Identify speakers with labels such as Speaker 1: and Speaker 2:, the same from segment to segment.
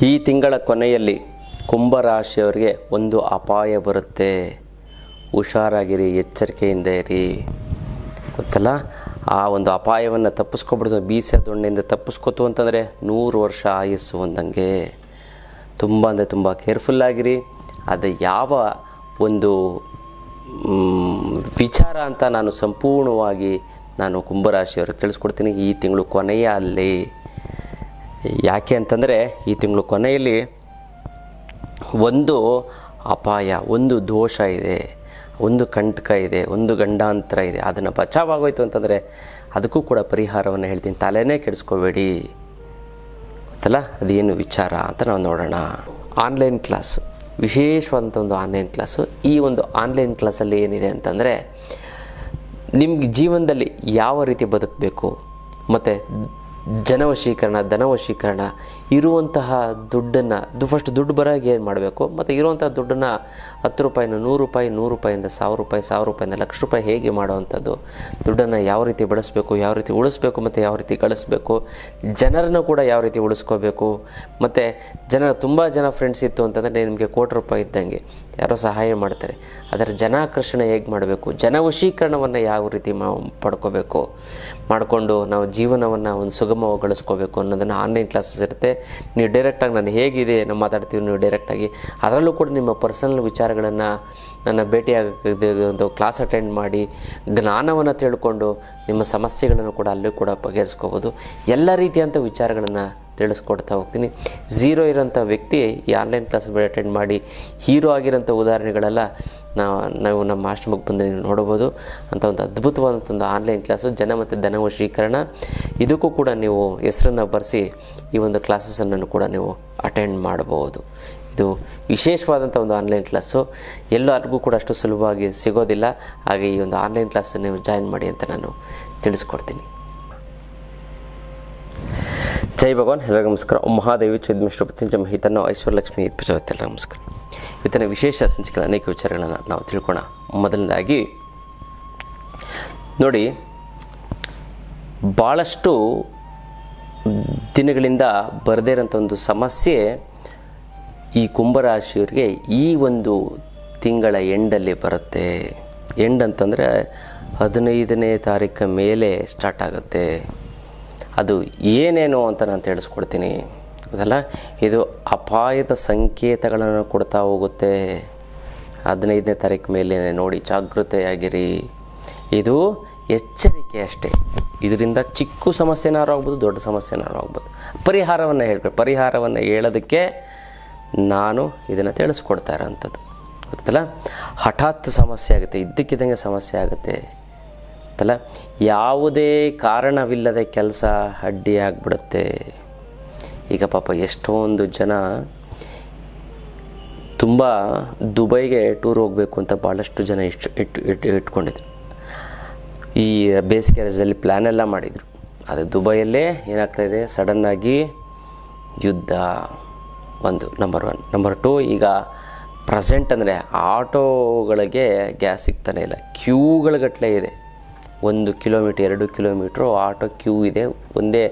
Speaker 1: ಈ ತಿಂಗಳ ಕೊನೆಯಲ್ಲಿ ಕುಂಭರಾಶಿಯವರಿಗೆ ಒಂದು ಅಪಾಯ ಬರುತ್ತೆ. ಹುಷಾರಾಗಿರಿ, ಎಚ್ಚರಿಕೆಯಿಂದ ಇರಿ. ಗೊತ್ತಲ್ಲ, ಆ ಒಂದು ಅಪಾಯವನ್ನು ತಪ್ಪಿಸ್ಕೊಬಿಡ್ತು. ಬೀಸ ದೊಣ್ಣೆಯಿಂದ ತಪ್ಪಿಸ್ಕೊತು ಅಂತಂದರೆ 100 ವರ್ಷ ಆಯಸ್ಸು ಅಂದಂಗೆ. ತುಂಬ ಅಂದರೆ ತುಂಬ ಕೇರ್ಫುಲ್ಲಾಗಿರಿ. ಅದು ಯಾವ ಒಂದು ವಿಚಾರ ಅಂತ ನಾನು ಸಂಪೂರ್ಣವಾಗಿ ಕುಂಭರಾಶಿಯವ್ರಿಗೆ ತಿಳಿಸ್ಕೊಡ್ತೀನಿ ಈ ತಿಂಗಳು ಕೊನೆಯಲ್ಲಿ. ಯಾಕೆ ಅಂತಂದರೆ ಈ ತಿಂಗಳು ಕೊನೆಯಲ್ಲಿ ಒಂದು ಅಪಾಯ, ಒಂದು ದೋಷ ಇದೆ, ಒಂದು ಕಂಟಕ ಇದೆ, ಒಂದು ಗಂಡಾಂತರ ಇದೆ. ಅದನ್ನು ಬಚಾವಾಗೋಯ್ತು ಅಂತಂದರೆ ಅದಕ್ಕೂ ಕೂಡ ಪರಿಹಾರವನ್ನು ಹೇಳ್ತೀನಿ. ತಲೆನೇ ಕೆಡಿಸ್ಕೋಬೇಡಿ. ಗೊತ್ತಲ್ಲ ಅದೇನು ವಿಚಾರ ಅಂತ ನಾವು ನೋಡೋಣ. ಆನ್ಲೈನ್ ಕ್ಲಾಸು, ವಿಶೇಷವಾದಂಥ ಒಂದು ಆನ್ಲೈನ್ ಕ್ಲಾಸು. ಈ ಒಂದು ಆನ್ಲೈನ್ ಕ್ಲಾಸಲ್ಲಿ ಏನಿದೆ ಅಂತಂದರೆ, ನಿಮ್ಗೆ ಜೀವನದಲ್ಲಿ ಯಾವ ರೀತಿ ಬದುಕಬೇಕು, ಮತ್ತು ಜನವಶೀಕರಣ, ಧನವಶೀಕರಣ, ಇರುವಂತಹ ದುಡ್ಡನ್ನು ಫಸ್ಟ್ ದುಡ್ಡು ಬರೋಗೆ ಏನು ಮಾಡಬೇಕು, ಮತ್ತು ಇರುವಂಥ ದುಡ್ಡನ್ನು 10 ರೂಪಾಯಿನ 100 ರೂಪಾಯಿ, 100 ರೂಪಾಯಿಂದ 1000 ರೂಪಾಯಿ, 1000 ರೂಪಾಯಿಂದ 1,00,000 ರೂಪಾಯಿ ಹೇಗೆ ಮಾಡೋವಂಥದ್ದು, ದುಡ್ಡನ್ನು ಯಾವ ರೀತಿ ಬಳಸಬೇಕು, ಯಾವ ರೀತಿ ಉಳಿಸ್ಬೇಕು, ಮತ್ತು ಯಾವ ರೀತಿ ಗಳಿಸ್ಬೇಕು, ಜನರನ್ನು ಕೂಡ ಯಾವ ರೀತಿ ಉಳಿಸ್ಕೋಬೇಕು, ಮತ್ತು ತುಂಬ ಜನ ಫ್ರೆಂಡ್ಸ್ ಇತ್ತು ಅಂತಂದರೆ ನಿಮಗೆ 1 ಕೋಟಿ ರೂಪಾಯಿ ಇದ್ದಂಗೆ ಯಾರೋ ಸಹಾಯ ಮಾಡ್ತಾರೆ. ಅದರ ಜನಾಕರ್ಷಣೆ ಹೇಗೆ ಮಾಡಬೇಕು, ಜನವಶೀಕರಣವನ್ನು ಯಾವ ರೀತಿ ಮಾಡಿಕೊಂಡು ನಾವು ಜೀವನವನ್ನು ಒಂದು ಸುಗಮಗೊಳಿಸ್ಕೋಬೇಕು ಅನ್ನೋದನ್ನು ಆನ್ಲೈನ್ ಕ್ಲಾಸಸ್ ಇರುತ್ತೆ. ನೀವು ಡೈರೆಕ್ಟಾಗಿ ನಾನು ಹೇಗಿದೆ ನಾವು ಮಾತಾಡ್ತೀವಿ, ನೀವು ಡೈರೆಕ್ಟಾಗಿ ಅದರಲ್ಲೂ ಕೂಡ ನಿಮ್ಮ ಪರ್ಸನಲ್ ವಿಚಾರಗಳನ್ನು ನನ್ನ ಭೇಟಿಯಾಗಕ್ಕೆ ಒಂದು ಕ್ಲಾಸ್ ಅಟೆಂಡ್ ಮಾಡಿ ಜ್ಞಾನವನ್ನು ತಿಳ್ಕೊಂಡು ನಿಮ್ಮ ಸಮಸ್ಯೆಗಳನ್ನು ಕೂಡ ಅಲ್ಲೂ ಕೂಡ ಬಗೆಹರಿಸ್ಕೋಬೋದು. ಎಲ್ಲ ರೀತಿಯಂಥ ವಿಚಾರಗಳನ್ನು ತಿಳಿಸ್ಕೊಡ್ತಾ ಹೋಗ್ತೀನಿ. ಝೀರೋ ಇರೋಂಥ ವ್ಯಕ್ತಿ ಈ ಆನ್ಲೈನ್ ಕ್ಲಾಸ್ ಅಟೆಂಡ್ ಮಾಡಿ ಹೀರೋ ಆಗಿರೋಂಥ ಉದಾಹರಣೆಗಳೆಲ್ಲ ನಾವು ನಮ್ಮ ಆಶ್ರಮಕ್ಕೆ ಬಂದು ನೀವು ನೋಡ್ಬೋದು. ಅಂಥ ಒಂದು ಅದ್ಭುತವಾದಂಥ ಒಂದು ಆನ್ಲೈನ್ ಕ್ಲಾಸು, ಜನ ಮತ್ತು ಧನವಶೀಕರಣ. ಇದಕ್ಕೂ ಕೂಡ ನೀವು ಹೆಸರನ್ನು ಬರೆಸಿ ಈ ಒಂದು ಕ್ಲಾಸಸನ್ನು ಕೂಡ ನೀವು ಅಟೆಂಡ್ ಮಾಡ್ಬೋದು. ಇದು ವಿಶೇಷವಾದಂಥ ಒಂದು ಆನ್ಲೈನ್ ಕ್ಲಾಸು, ಎಲ್ಲರಿಗೂ ಕೂಡ ಅಷ್ಟು ಸುಲಭವಾಗಿ ಸಿಗೋದಿಲ್ಲ. ಹಾಗೆ ಈ ಒಂದು ಆನ್ಲೈನ್ ಕ್ಲಾಸನ್ನು ನೀವು ಜಾಯಿನ್ ಮಾಡಿ ಅಂತ ನಾನು ತಿಳಿಸ್ಕೊಡ್ತೀನಿ. ಜೈ ಭಗವಾನ್, ಎಲ್ಲರಿಗೂ ನಮಸ್ಕಾರ. ಮಹಾದೇವಿ ಚೈದ್ಮಿಶ್ರಪತಿ ಮಹಿತನ್ನು ಐಶ್ವರ್ಯಲಕ್ಷ್ಮಿ ಪ್ರಜಾವತಿ, ಎಲ್ಲರಿಗೂ ನಮಸ್ಕಾರ. ಇವತ್ತಿನ ವಿಶೇಷ ಸಂಚಿಕೆಯ ಅನೇಕ ವಿಚಾರಗಳನ್ನು ನಾವು ತಿಳ್ಕೊಳ್ಳೋಣ. ಮೊದಲನೇದಾಗಿ ನೋಡಿ, ಭಾಳಷ್ಟು ದಿನಗಳಿಂದ ಬರದೇ ಇರೋಂಥ ಒಂದು ಸಮಸ್ಯೆ ಈ ಕುಂಭರಾಶಿಯವರಿಗೆ ಈ ಒಂದು ತಿಂಗಳ ಎಂಡಲ್ಲಿ ಬರುತ್ತೆ. ಎಂಡ್ ಅಂತಂದರೆ 15ನೇ ತಾರೀಕು ಮೇಲೆ ಸ್ಟಾರ್ಟ್ ಆಗುತ್ತೆ. ಅದು ಏನೇನು ಅಂತ ನಾನು ತಿಳಿಸ್ಕೊಡ್ತೀನಿ. ಅದಲ್ಲ, ಇದು ಅಪಾಯದ ಸಂಕೇತಗಳನ್ನು ಕೊಡ್ತಾ ಹೋಗುತ್ತೆ. 15ನೇ ತಾರೀಕು ಮೇಲೆ ನೋಡಿ, ಜಾಗೃತೆಯಾಗಿರಿ. ಇದು ಎಚ್ಚರಿಕೆ ಅಷ್ಟೇ. ಇದರಿಂದ ಚಿಕ್ಕ ಸಮಸ್ಯೆನಾರು ಆಗ್ಬೋದು, ದೊಡ್ಡ ಸಮಸ್ಯೆನಾರು ಆಗ್ಬೋದು. ಪರಿಹಾರವನ್ನು ಹೇಳ್ಬೇಕು. ಪರಿಹಾರವನ್ನು ಹೇಳೋದಕ್ಕೆ ನಾನು ಇದನ್ನು ತಿಳಿಸ್ಕೊಡ್ತಾ ಇರೋಂಥದ್ದು. ಗೊತ್ತಲ್ಲ, ಹಠಾತ್ ಸಮಸ್ಯೆ ಆಗುತ್ತೆ, ಇದ್ದಕ್ಕಿದ್ದಂಗೆ ಸಮಸ್ಯೆ ಆಗುತ್ತೆ ಗೊತ್ತಲ್ಲ. ಯಾವುದೇ ಕಾರಣವಿಲ್ಲದೆ ಕೆಲಸ ಅಡ್ಡಿಯಾಗ್ಬಿಡುತ್ತೆ. ಈಗ ಪಾಪ ಎಷ್ಟೊಂದು ಜನ ತುಂಬ ದುಬೈಗೆ ಟೂರ್ ಹೋಗಬೇಕು ಅಂತ ಭಾಳಷ್ಟು ಜನ ಇಟ್ಕೊಂಡಿದ್ರು. ಈ ಬೇಸಿಗೆ ರಜದಲ್ಲಿ ಪ್ಲ್ಯಾನೆಲ್ಲ ಮಾಡಿದರು. ಅದು ದುಬೈಯಲ್ಲೇ ಏನಾಗ್ತಾಯಿದೆ, ಸಡನ್ನಾಗಿ ಯುದ್ಧ ಒಂದು ನಂಬರ್ 1. ನಂಬರ್ 2, ಈಗ ಪ್ರೆಸೆಂಟ್ ಅಂದರೆ ಆಟೋಗಳಿಗೆ ಗ್ಯಾಸ್ ಸಿಗ್ತಾನೆ ಇಲ್ಲ. ಕ್ಯೂಗಳಗಟ್ಟಲೆ ಇದೆ. 1 ಕಿಲೋಮೀಟ್ರ್ 2 ಕಿಲೋಮೀಟ್ರು ಆಟೋ ಕ್ಯೂ ಇದೆ. ಒಂದೇ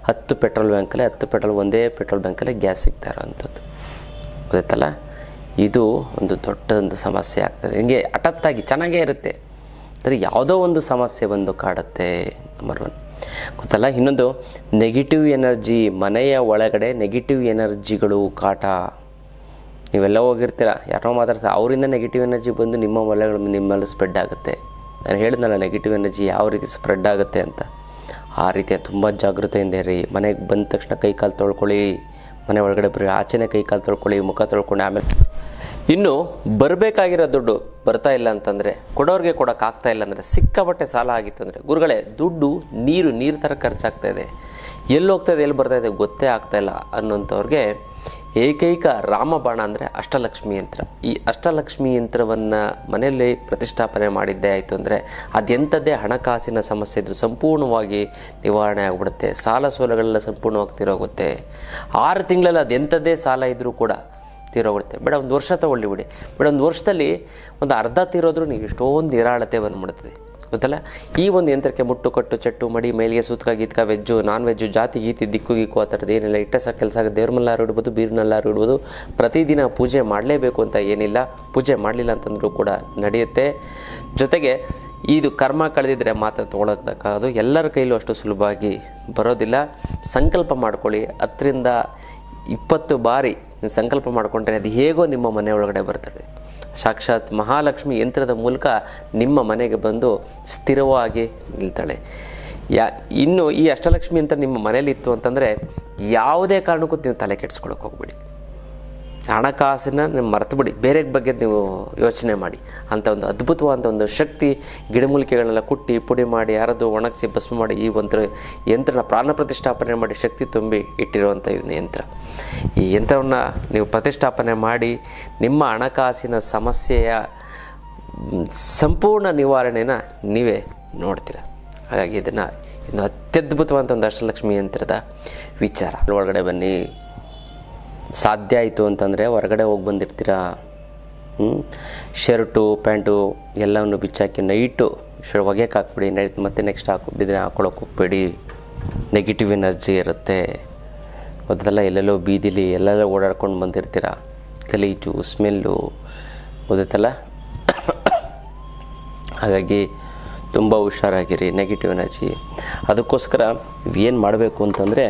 Speaker 1: 10 ಪೆಟ್ರೋಲ್ ಬ್ಯಾಂಕಲ್ಲಿ ಒಂದೇ ಪೆಟ್ರೋಲ್ ಬ್ಯಾಂಕಲ್ಲಿ ಗ್ಯಾಸ್ ಸಿಗ್ತಾ ಇರೋವಂಥದ್ದು. ಗೊತ್ತಲ್ಲ, ಇದು ಒಂದು ದೊಡ್ಡ ಒಂದು ಸಮಸ್ಯೆ ಆಗ್ತದೆ. ಹಿಂಗೆ ಹಠಾತ್ತಾಗಿ ಚೆನ್ನಾಗೇ ಇರುತ್ತೆ, ಅಂದರೆ ಯಾವುದೋ ಒಂದು ಸಮಸ್ಯೆ ಬಂದು ಕಾಡುತ್ತೆ. ನಂಬರ್ 1 ಗೊತ್ತಲ್ಲ. ಇನ್ನೊಂದು, ನೆಗೆಟಿವ್ ಎನರ್ಜಿ, ಮನೆಯ ಒಳಗಡೆ ನೆಗೆಟಿವ್ ಎನರ್ಜಿಗಳು ಕಾಟ. ನೀವೆಲ್ಲ ಹೋಗಿರ್ತೀರ, ಯಾರೋ ಮಾತಾಡ್ತಾರೆ, ಅವರಿಂದ ನೆಗೆಟಿವ್ ಎನರ್ಜಿ ಬಂದು ನಿಮ್ಮಲ್ಲಿ ಸ್ಪ್ರೆಡ್ ಆಗುತ್ತೆ. ನಾನು ಹೇಳಿದ್ನಲ್ಲ, ನೆಗೆಟಿವ್ ಎನರ್ಜಿ ಯಾವ ರೀತಿ ಸ್ಪ್ರೆಡ್ ಆಗುತ್ತೆ ಅಂತ. ಆ ರೀತಿಯ ತುಂಬ ಜಾಗೃತೆಯಿಂದ ಇರಿ. ಮನೆಗೆ ಬಂದ ತಕ್ಷಣ ಕೈ ಕಾಲು ತೊಳ್ಕೊಳ್ಳಿ. ಮನೆ ಒಳಗಡೆ ಬರೀ ಆಚೆನೇ ಕೈ ಕಾಲು ತೊಳ್ಕೊಳ್ಳಿ, ಮುಖ ತೊಳ್ಕೊಂಡು. ಆಮೇಲೆ ಇನ್ನು ಬರಬೇಕಾಗಿರೋ ದುಡ್ಡು ಬರ್ತಾ ಇಲ್ಲ ಅಂತಂದರೆ, ಕೊಡೋರಿಗೆ ಕೊಡೋಕ್ಕಾಗ್ತಾ ಇಲ್ಲ ಅಂದರೆ, ಸಿಕ್ಕಾಪಟ್ಟೆ ಸಾಲ ಆಗಿತ್ತು ಅಂದರೆ, ಗುರುಗಳೇ ದುಡ್ಡು ನೀರು ಥರ ಖರ್ಚಾಗ್ತಾ ಇದೆ, ಎಲ್ಲಿ ಹೋಗ್ತಾಯಿದೆ ಎಲ್ಲಿ ಬರ್ತಾಯಿದೆ ಗೊತ್ತೇ ಆಗ್ತಾಯಿಲ್ಲ ಅನ್ನೋಂಥವ್ರಿಗೆ ಏಕೈಕ ರಾಮಬಾಣ ಅಂದರೆ ಅಷ್ಟಲಕ್ಷ್ಮಿ ಯಂತ್ರ. ಈ ಅಷ್ಟಲಕ್ಷ್ಮಿ ಯಂತ್ರವನ್ನು ಮನೆಯಲ್ಲಿ ಪ್ರತಿಷ್ಠಾಪನೆ ಮಾಡಿದ್ದೇ ಆಯಿತು ಅಂದರೆ, ಅದೆಂಥದ್ದೇ ಹಣಕಾಸಿನ ಸಮಸ್ಯೆ ಇದ್ದರೂ ಸಂಪೂರ್ಣವಾಗಿ ನಿವಾರಣೆ ಆಗಿಬಿಡುತ್ತೆ. ಸಾಲ ಸೋಲಗಳೆಲ್ಲ ಸಂಪೂರ್ಣವಾಗಿ ತೀರೋಗುತ್ತೆ. 6 ತಿಂಗಳಲ್ಲಿ ಅದೆಂಥದ್ದೇ ಸಾಲ ಇದ್ದರೂ ಕೂಡ ತೀರೋಗುತ್ತೆ. ಬೇಡ 1 ವರ್ಷ ತೊಗೊಳ್ಳಿ ಬಿಡಿ. ಬೇಡ 1 ವರ್ಷದಲ್ಲಿ ಒಂದು ಅರ್ಧ ತೀರೋದ್ರೂ ನೀವು ಎಷ್ಟೊಂದು ನಿರಾಳತೆ ಬಂದುಬಿಡ್ತದೆ. ಗೊತ್ತಲ್ಲ. ಈ ಒಂದು ಯಂತ್ರಕ್ಕೆ ಮುಟ್ಟು ಕಟ್ಟು ಚಟ್ಟು ಮಡಿ ಮೇಲಿಗೆ ಸೂತ್ಕ ಗೀತ್ಕ ವೆಜ್ಜು ನಾನ್ ವೆಜ್ಜು ಜಾತಿ ಗೀತಿ ದಿಕ್ಕು ಗೀಕು ಆ ಥರದ್ದು ಏನಿಲ್ಲ. ಇಟ್ಟ ಸಹ ಕೆಲಸ ದೇವ್ರ ಮಲ್ಲಾರು ಇಡ್ಬೋದು, ಬೀರ್ನಲ್ಲಾರು ಇಡ್ಬೋದು. ಪ್ರತಿದಿನ ಪೂಜೆ ಮಾಡಲೇಬೇಕು ಅಂತ ಏನಿಲ್ಲ. ಪೂಜೆ ಮಾಡಲಿಲ್ಲ ಅಂತಂದ್ರೂ ಕೂಡ ನಡೆಯುತ್ತೆ. ಜೊತೆಗೆ ಇದು ಕರ್ಮ ಕಳೆದಿದ್ರೆ ಮಾತ್ರ ತೊಗೊಳಕ್ಕಾಗೋದು. ಎಲ್ಲರ ಕೈಲೂ ಅಷ್ಟು ಸುಲಭವಾಗಿ ಬರೋದಿಲ್ಲ. ಸಂಕಲ್ಪ ಮಾಡ್ಕೊಳ್ಳಿ. 10ರಿಂದ 20 ಬಾರಿ ಸಂಕಲ್ಪ ಮಾಡಿಕೊಂಡ್ರೆ ಅದು ಹೇಗೋ ನಿಮ್ಮ ಮನೆ ಒಳಗಡೆ ಬರ್ತದೆ. ಸಾಕ್ಷಾತ್ ಮಹಾಲಕ್ಷ್ಮಿ ಯಂತ್ರದ ಮೂಲಕ ನಿಮ್ಮ ಮನೆಗೆ ಬಂದು ಸ್ಥಿರವಾಗಿ ನಿಲ್ತಾಳೆ. ಇನ್ನು ಈ ಅಷ್ಟಲಕ್ಷ್ಮಿ ಅಂತ ನಿಮ್ಮ ಮನೇಲಿ ಇತ್ತು ಅಂತಂದರೆ ಯಾವುದೇ ಕಾರಣಕ್ಕೂ ನೀವು ತಲೆ ಕೆಡಿಸ್ಕೊಳಕ್ಕೆ ಹೋಗ್ಬೇಡಿ. ಹಣಕಾಸನ್ನ ನೀವು ಮರೆತು ಬಿಡಿ, ಬೇರೆ ಬಗ್ಗೆ ನೀವು ಯೋಚನೆ ಮಾಡಿ. ಅಂಥ ಒಂದು ಅದ್ಭುತವಾದ ಒಂದು ಶಕ್ತಿ ಗಿಡಮೂಲಿಕೆಗಳನ್ನೆಲ್ಲ ಕುಟ್ಟಿ ಪುಡಿ ಮಾಡಿ ಅರೆದು ಒಣಗಿಸಿ ಭಸ್ಮ ಮಾಡಿ ಈ ಒಂದು ಯಂತ್ರನ ಪ್ರಾಣ ಪ್ರತಿಷ್ಠಾಪನೆ ಮಾಡಿ ಶಕ್ತಿ ತುಂಬಿ ಇಟ್ಟಿರುವಂಥ ಒಂದು ಯಂತ್ರ. ಈ ಯಂತ್ರವನ್ನು ನೀವು ಪ್ರತಿಷ್ಠಾಪನೆ ಮಾಡಿ ನಿಮ್ಮ ಹಣಕಾಸಿನ ಸಮಸ್ಯೆಯ ಸಂಪೂರ್ಣ ನಿವಾರಣೆನ ನೀವೇ ನೋಡ್ತೀರ. ಹಾಗಾಗಿ ಇದನ್ನು ಇನ್ನು ಅತ್ಯದ್ಭುತವಾದ ಒಂದು ಅಷ್ಟಲಕ್ಷ್ಮಿ ಯಂತ್ರದ ವಿಚಾರ. ಒಳಗಡೆ ಬನ್ನಿ. ಸಾಧ್ಯ ಆಯಿತು ಅಂತಂದರೆ ಹೊರಗಡೆ ಹೋಗಿ ಬಂದಿರ್ತೀರ, ಶರ್ಟು ಪ್ಯಾಂಟು ಎಲ್ಲವನ್ನು ಬಿಚ್ಚಾಕಿ ನೈಟು ಒಗೆಯಕ್ಕೆ ಹಾಕ್ಬಿಡಿ. ಮತ್ತೆ ನೆಕ್ಸ್ಟ್ ಬಿದ್ದರೆ ಹಾಕ್ಕೊಳಕ್ಕೆ ಹೋಗ್ಬೇಡಿ. ನೆಗೆಟಿವ್ ಎನರ್ಜಿ ಇರುತ್ತೆ ಗೊತ್ತಲ್ಲ. ಎಲ್ಲೆಲ್ಲೋ ಬೀದಿಲಿ ಎಲ್ಲೆಲ್ಲೋ ಓಡಾಡ್ಕೊಂಡು ಬಂದಿರ್ತೀರ, ಗಲೀಜು ಸ್ಮೆಲ್ಲು ಗೊತ್ತಲ್ಲ. ಹಾಗಾಗಿ ತುಂಬ ಹುಷಾರಾಗಿರಿ. ನೆಗೆಟಿವ್ ಎನರ್ಜಿ ಅದಕ್ಕೋಸ್ಕರ ಏನು ಮಾಡಬೇಕು ಅಂತಂದರೆ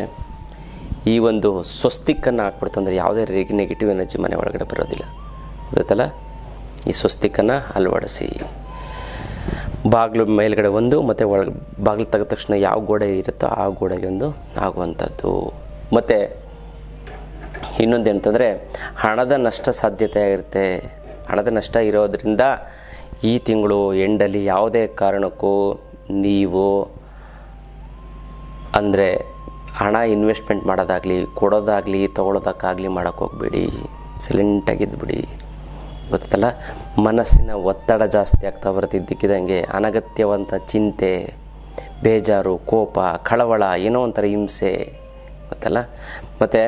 Speaker 1: ಈ ಒಂದು ಸ್ವಸ್ತಿಕ್ಕನ್ನು ಹಾಕ್ಬಿಡ್ತಂದ್ರೆ ಯಾವುದೇ ನೆಗೆಟಿವ್ ಎನರ್ಜಿ ಮನೆ ಒಳಗಡೆ ಬರೋದಿಲ್ಲ ಗೊತ್ತಲ್ಲ. ಈ ಸ್ವಸ್ತಿಕ್ಕನ್ನು ಅಳವಡಿಸಿ. ಬಾಗಿಲು ಮೇಲ್ಗಡೆ ಒಂದು ಮತ್ತು ಒಳಗೆ ಬಾಗಿಲು ತೆಗೆದ ತಕ್ಷಣ ಯಾವ ಗೋಡೆ ಇರುತ್ತೋ ಆ ಗೋಡೆಗೆ ಒಂದು ಆಗುವಂಥದ್ದು. ಮತ್ತು ಇನ್ನೊಂದು ಅಂತಂದರೆ ಹಣದ ನಷ್ಟ ಸಾಧ್ಯತೆ ಆಗಿರುತ್ತೆ. ಹಣದ ನಷ್ಟ ಇರೋದರಿಂದ ಈ ತಿಂಗಳು ಎಂಡಲ್ಲಿ ಯಾವುದೇ ಕಾರಣಕ್ಕೂ ನೀವು ಅಂದರೆ ಹಣ ಇನ್ವೆಸ್ಟ್ಮೆಂಟ್ ಮಾಡೋದಾಗಲಿ ಕೊಡೋದಾಗಲಿ ತೊಗೊಳೋದಕ್ಕಾಗಲಿ ಮಾಡೋಕ್ಕೆ ಹೋಗ್ಬೇಡಿ. ಸೈಲೆಂಟಾಗಿದ್ದುಬಿಡಿ ಗೊತ್ತಲ್ಲ. ಮನಸ್ಸಿನ ಒತ್ತಡ ಜಾಸ್ತಿ ಆಗ್ತಾ ಬರ್ತಿದ್ದಕ್ಕಿದ್ದಂಗೆ ಅನಗತ್ಯವಂತ ಚಿಂತೆ, ಬೇಜಾರು, ಕೋಪ, ಕಳವಳ, ಏನೋ ಒಂಥರ ಹಿಂಸೆ ಗೊತ್ತಲ್ಲ. ಮತ್ತು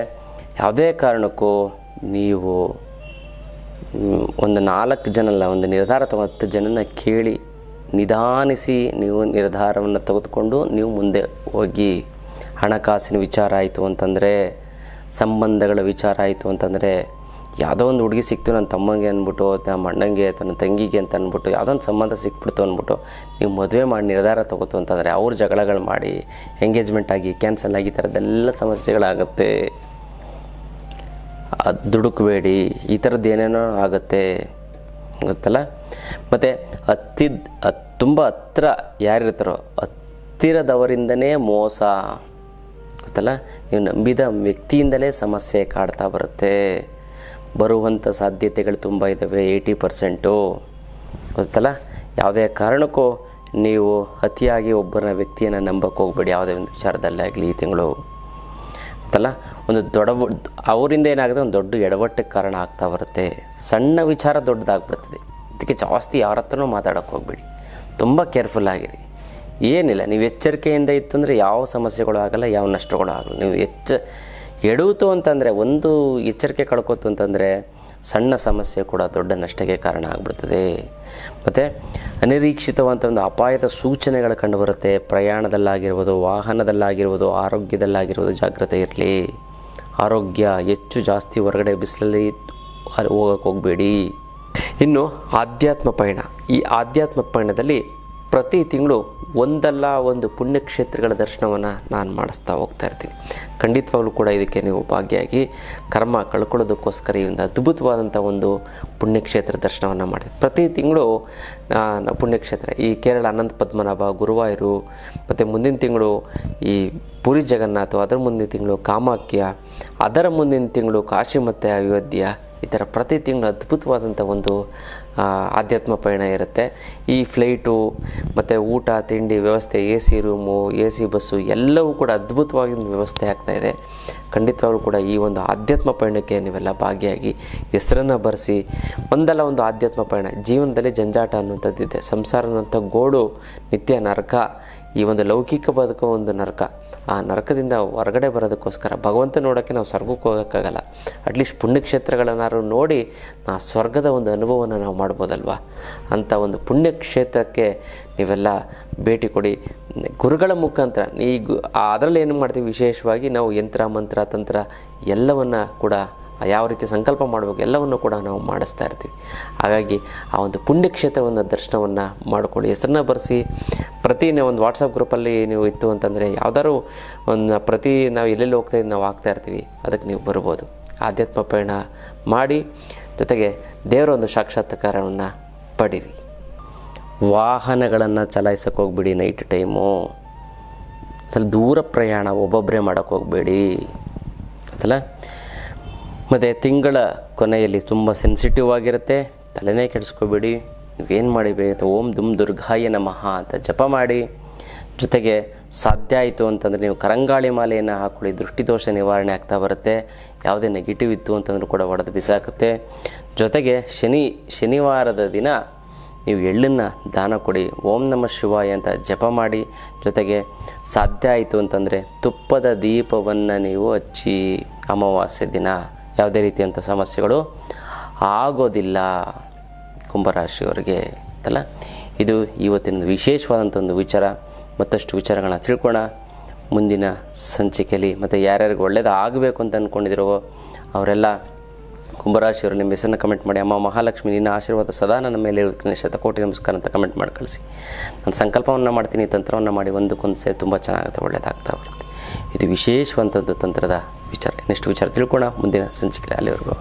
Speaker 1: ಯಾವುದೇ ಕಾರಣಕ್ಕೂ ನೀವು ಒಂದು 4 ಜನ ಅಲ್ಲ, ಒಂದು ನಿರ್ಧಾರ 10 ಜನನ ಕೇಳಿ ನಿಧಾನಿಸಿ ನೀವು ನಿರ್ಧಾರವನ್ನು ತೆಗೆದುಕೊಂಡು ನೀವು ಮುಂದೆ ಹೋಗಿ. ಹಣಕಾಸಿನ ವಿಚಾರ ಆಯಿತು ಅಂತಂದರೆ, ಸಂಬಂಧಗಳ ವಿಚಾರ ಆಯಿತು ಅಂತಂದರೆ, ಯಾವುದೋ ಒಂದು ಹುಡುಗಿ ಸಿಕ್ತು ನನ್ನ ತಮ್ಮಂಗೆ ಅಂದ್ಬಿಟ್ಟು, ನಮ್ಮ ಅಣ್ಣಂಗೆ ಅಥವಾ ನನ್ನ ತಂಗಿಗೆ ಅಂತ ಅಂದ್ಬಿಟ್ಟು ಯಾವುದೋ ಒಂದು ಸಂಬಂಧ ಸಿಕ್ಬಿಡ್ತು ಅಂದ್ಬಿಟ್ಟು ನೀವು ಮದುವೆ ಮಾಡಿ ನಿರ್ಧಾರ ತಗೋತು ಅಂತಂದರೆ ಅವ್ರ ಜಗಳಗಳು ಮಾಡಿ ಎಂಗೇಜ್ಮೆಂಟ್ ಆಗಿ ಕ್ಯಾನ್ಸಲ್ ಆಗಿ ಈ ಥರದ್ದೆಲ್ಲ ಸಮಸ್ಯೆಗಳಾಗುತ್ತೆ. ದುಡುಕಬೇಡಿ. ಈ ಥರದ್ದು ಏನೇನೋ ಆಗುತ್ತೆ ಗೊತ್ತಲ್ಲ. ಮತ್ತು ತುಂಬ ಹತ್ತಿರ ಯಾರಿರ್ತಾರೋ ಹತ್ತಿರದವರಿಂದನೇ ಮೋಸ ಗೊತ್ತಲ್ಲ. ನೀವು ನಂಬಿದ ವ್ಯಕ್ತಿಯಿಂದಲೇ ಸಮಸ್ಯೆ ಕಾಡ್ತಾ ಬರುತ್ತೆ. ಬರುವಂಥ ಸಾಧ್ಯತೆಗಳು ತುಂಬ ಇದ್ದಾವೆ, 80% ಗೊತ್ತಲ್ಲ. ಯಾವುದೇ ಕಾರಣಕ್ಕೂ ನೀವು ಅತಿಯಾಗಿ ಒಬ್ಬರ ವ್ಯಕ್ತಿಯನ್ನು ನಂಬಕ್ಕೆ ಹೋಗ್ಬೇಡಿ. ಯಾವುದೇ ಒಂದು ವಿಚಾರದಲ್ಲಾಗಲಿ ಈ ತಿಂಗಳು ಗೊತ್ತಲ್ಲ. ಒಂದು ಅವರಿಂದ ಏನಾಗುತ್ತೆ, ಒಂದು ದೊಡ್ಡ ಎಡವಟ್ಟಕ್ಕೆ ಕಾರಣ ಆಗ್ತಾ ಬರುತ್ತೆ. ಸಣ್ಣ ವಿಚಾರ ದೊಡ್ಡದಾಗ್ಬಿಡ್ತದೆ. ಇದಕ್ಕೆ ಜಾಸ್ತಿ ಯಾರ ಹತ್ರನೂ ಮಾತಾಡೋಕ್ಕೆ ಹೋಗ್ಬೇಡಿ. ತುಂಬ ಕೇರ್ಫುಲ್ಲಾಗಿರಿ. ಏನಿಲ್ಲ, ನೀವು ಎಚ್ಚರಿಕೆಯಿಂದ ಇತ್ತು ಅಂದರೆ ಯಾವ ಸಮಸ್ಯೆಗಳು ಆಗಲ್ಲ, ಯಾವ ನಷ್ಟಗಳು ಆಗಲ್ಲ. ನೀವು ಎಡುವುದು ಅಂತಂದರೆ, ಒಂದು ಎಚ್ಚರಿಕೆ ಕಳ್ಕೊತು ಅಂತಂದರೆ ಸಣ್ಣ ಸಮಸ್ಯೆ ಕೂಡ ದೊಡ್ಡ ನಷ್ಟಕ್ಕೆ ಕಾರಣ ಆಗಿಬಿಡ್ತದೆ. ಮತ್ತು ಅನಿರೀಕ್ಷಿತವಂಥ ಒಂದು ಅಪಾಯದ ಸೂಚನೆಗಳು ಕಂಡುಬರುತ್ತೆ. ಪ್ರಯಾಣದಲ್ಲಾಗಿರ್ಬೋದು, ವಾಹನದಲ್ಲಾಗಿರ್ಬೋದು, ಆರೋಗ್ಯದಲ್ಲಾಗಿರ್ಬೋದು ಜಾಗ್ರತೆ ಇರಲಿ. ಆರೋಗ್ಯ ಹೆಚ್ಚು ಜಾಸ್ತಿ ಹೊರಗಡೆ ಬಿಸಿಲಲ್ಲಿ ಹೋಗಕ್ಕೆ ಹೋಗಬೇಡಿ. ಇನ್ನು ಆಧ್ಯಾತ್ಮ ಪಯಣ. ಈ ಆಧ್ಯಾತ್ಮ ಪಯಣದಲ್ಲಿ ಪ್ರತಿ ತಿಂಗಳು ಒಂದಲ್ಲ ಒಂದು ಪುಣ್ಯಕ್ಷೇತ್ರಗಳ ದರ್ಶನವನ್ನು ನಾನು ಮಾಡಿಸ್ತಾ ಹೋಗ್ತಾ ಇರ್ತೀನಿ. ಖಂಡಿತವಾಗ್ಲೂ ಕೂಡ ಇದಕ್ಕೆ ನೀವು ಭಾಗಿಯಾಗಿ ಕರ್ಮ ಕಳ್ಕೊಳ್ಳೋದಕ್ಕೋಸ್ಕರ ಈ ಒಂದು ಅದ್ಭುತವಾದಂಥ ಒಂದು ಪುಣ್ಯಕ್ಷೇತ್ರ ದರ್ಶನವನ್ನು ಮಾಡ್ತೀನಿ. ಪ್ರತಿ ತಿಂಗಳು ಪುಣ್ಯಕ್ಷೇತ್ರ ಈ ಕೇರಳ ಅನಂತ ಪದ್ಮನಾಭ, ಗುರುವಾಯೂರು, ಮತ್ತು ಮುಂದಿನ ತಿಂಗಳು ಈ ಪುರಿ ಜಗನ್ನಾಥ, ಅದರ ಮುಂದಿನ ತಿಂಗಳು ಕಾಮಾಖ್ಯ, ಅದರ ಮುಂದಿನ ತಿಂಗಳು ಕಾಶಿ ಮತ್ತು ಅಯೋಧ್ಯ. ಈ ಥರ ಪ್ರತಿ ತಿಂಗಳು ಅದ್ಭುತವಾದಂಥ ಒಂದು ಆಧ್ಯಾತ್ಮ ಪಯಣ ಇರುತ್ತೆ. ಈ ಫ್ಲೈಟು ಮತ್ತು ಊಟ ತಿಂಡಿ ವ್ಯವಸ್ಥೆ, AC ರೂಮು, AC ಬಸ್ಸು ಎಲ್ಲವೂ ಕೂಡ ಅದ್ಭುತವಾಗಿ ವ್ಯವಸ್ಥೆ ಆಗ್ತಾಯಿದೆ. ಖಂಡಿತವಾಗ್ಲೂ ಕೂಡ ಈ ಒಂದು ಆಧ್ಯಾತ್ಮ ಪಯಣಕ್ಕೆ ನೀವೆಲ್ಲ ಭಾಗಿಯಾಗಿ ಹೆಸರನ್ನು ಬರೆಸಿ ಒಂದಲ್ಲ ಒಂದು ಆಧ್ಯಾತ್ಮ ಪಯಣ. ಜೀವನದಲ್ಲಿ ಜಂಜಾಟ ಅನ್ನುವಂಥದ್ದಿದೆ. ಸಂಸಾರ ಅನ್ನುವಂಥ ಗೋಡು ನಿತ್ಯ ನರಕ. ಈ ಒಂದು ಲೌಕಿಕ ಬದುಕೋ ಒಂದು ನರಕ. ಆ ನರಕದಿಂದ ಹೊರಗಡೆ ಬರೋದಕ್ಕೋಸ್ಕರ ಭಗವಂತ ನೋಡೋಕ್ಕೆ ನಾವು ಸ್ವರ್ಗಕ್ಕೆ ಹೋಗೋಕ್ಕಾಗಲ್ಲ, ಅಟ್ಲೀಸ್ಟ್ ಪುಣ್ಯಕ್ಷೇತ್ರಗಳನ್ನಾರು ನೋಡಿ ಆ ಸ್ವರ್ಗದ ಒಂದು ಅನುಭವವನ್ನು ನಾವು ಮಾಡ್ಬೋದಲ್ವ. ಅಂಥ ಒಂದು ಪುಣ್ಯಕ್ಷೇತ್ರಕ್ಕೆ ನೀವೆಲ್ಲ ಭೇಟಿ ಕೊಡಿ ಗುರುಗಳ ಮುಖಾಂತರ. ಅದರಲ್ಲಿ ಏನು ಮಾಡ್ತೀವಿ, ವಿಶೇಷವಾಗಿ ನಾವು ಯಂತ್ರ ಮಂತ್ರ ತಂತ್ರ ಎಲ್ಲವನ್ನು ಕೂಡ ಯಾವ ರೀತಿ ಸಂಕಲ್ಪ ಮಾಡಬೇಕು ಎಲ್ಲವನ್ನು ಕೂಡ ನಾವು ಮಾಡಿಸ್ತಾ ಇರ್ತೀವಿ. ಹಾಗಾಗಿ ಆ ಒಂದು ಪುಣ್ಯಕ್ಷೇತ್ರವನ್ನು ದರ್ಶನವನ್ನು ಮಾಡಿಕೊಳ್ಳಿ, ಹೆಸರನ್ನ ಬರೆಸಿ. ಪ್ರತಿ ಒಂದು ವಾಟ್ಸಪ್ ಗ್ರೂಪಲ್ಲಿ ನೀವು ಇತ್ತು ಅಂತಂದರೆ ಯಾವ್ದಾದ್ರು ಒಂದು ನಾವು ಎಲ್ಲೆಲ್ಲಿ ಹೋಗ್ತಾಯಿದ್ದು ನಾವು ಆಗ್ತಾ ಇರ್ತೀವಿ, ಅದಕ್ಕೆ ನೀವು ಬರ್ಬೋದು. ಆಧ್ಯಾತ್ಮ ಪಯಣ ಮಾಡಿ, ಜೊತೆಗೆ ದೇವರ ಒಂದು ಸಾಕ್ಷಾತ್ಕಾರವನ್ನು ಪಡೀರಿ. ವಾಹನಗಳನ್ನು ಚಲಾಯಿಸೋಕೆ ಹೋಗ್ಬೇಡಿ ನೈಟ್ ಟೈಮು. ಸ್ವಲ್ಪ ದೂರ ಪ್ರಯಾಣ ಒಬ್ಬೊಬ್ಬರೇ ಮಾಡೋಕ್ಕೆ ಹೋಗಬೇಡಿ ಅಂತಲ್ಲ. ಮತ್ತು ತಿಂಗಳ ಕೊನೆಯಲ್ಲಿ ತುಂಬ ಸೆನ್ಸಿಟಿವ್ ಆಗಿರುತ್ತೆ, ತಲೆನೇ ಕೆಡಿಸ್ಕೋಬೇಡಿ. ನೀವೇನು ಮಾಡಿಬೇಕು, ಓಂ ದುಮ್ ದುರ್ಗಾಯ ನಮಃ ಅಂತ ಜಪ ಮಾಡಿ. ಜೊತೆಗೆ ಸಾಧ್ಯ ಆಯಿತು ಅಂತಂದರೆ ನೀವು ಕರಂಗಾಳಿ ಮಾಲೆಯನ್ನು ಹಾಕ್ಕೊಳ್ಳಿ, ದೃಷ್ಟಿದೋಷ ನಿವಾರಣೆ ಆಗ್ತಾ ಬರುತ್ತೆ. ಯಾವುದೇ ನೆಗೆಟಿವ್ ಇತ್ತು ಅಂತಂದ್ರೂ ಕೂಡ ಒಡೆದು ಬಿಸಾಕುತ್ತೆ. ಜೊತೆಗೆ ಶನಿವಾರದ ದಿನ ನೀವು ಎಳ್ಳನ್ನು ದಾನ ಕೊಡಿ, ಓಂ ನಮಃ ಶಿವಾಯ ಅಂತ ಜಪ ಮಾಡಿ. ಜೊತೆಗೆ ಸಾಧ್ಯ ಆಯಿತು ಅಂತಂದರೆ ತುಪ್ಪದ ದೀಪವನ್ನು ನೀವು ಹಚ್ಚಿ. ಅಮಾವಾಸ್ಯೆ ದಿನ ಯಾವುದೇ ರೀತಿಯಂಥ ಸಮಸ್ಯೆಗಳು ಆಗೋದಿಲ್ಲ ಕುಂಭರಾಶಿಯವರಿಗೆ ಅಂತಲ್ಲ. ಇದು ಇವತ್ತಿನ ವಿಶೇಷವಾದಂಥ ಒಂದು ವಿಚಾರ. ಮತ್ತಷ್ಟು ವಿಚಾರಗಳನ್ನ ತಿಳ್ಕೊಳ್ಳೋಣ ಮುಂದಿನ ಸಂಚಿಕೆಯಲ್ಲಿ. ಮತ್ತು ಯಾರ್ಯಾರಿಗೆ ಒಳ್ಳೇದು ಆಗಬೇಕು ಅಂತ ಅಂದ್ಕೊಂಡಿದ್ದೀರೋ ಅವರೆಲ್ಲ ಕುಂಭರಾಶಿಯವರು ನಿಮ್ಮ ಹೆಸರನ್ನ ಕಮೆಂಟ್ ಮಾಡಿ. ಅಮ್ಮ ಮಹಾಲಕ್ಷ್ಮಿ ನಿನ್ನ ಆಶೀರ್ವಾದ ಸದಾ ನನ್ನ ಮೇಲೆ ಇರೋದಕ್ಕೆ ಶತಕೋಟಿ ನಮಸ್ಕಾರ ಅಂತ ಕಮೆಂಟ್ ಮಾಡಿ ಕಳಿಸಿ. ನಾನು ಸಂಕಲ್ಪವನ್ನು ಮಾಡ್ತೀನಿ, ತಂತ್ರವನ್ನು ಮಾಡಿ ಒಂದಕ್ಕೊಂದು ಸೇರಿ ತುಂಬ ಚೆನ್ನಾಗುತ್ತೆ, ಒಳ್ಳೆಯದಾಗ್ತಾ ಬರುತ್ತೆ. ಇದು ವಿಶೇಷವಂಥದ್ದು ತಂತ್ರದ ವಿಚಾರ. ನೆಕ್ಸ್ಟ್ ವಿಚಾರ ತಿಳ್ಕೊಳ್ಳೋಣ ಮುಂದಿನ ಸಂಚಿಕೆ. ಅಲ್ಲಿವರೆಗೂ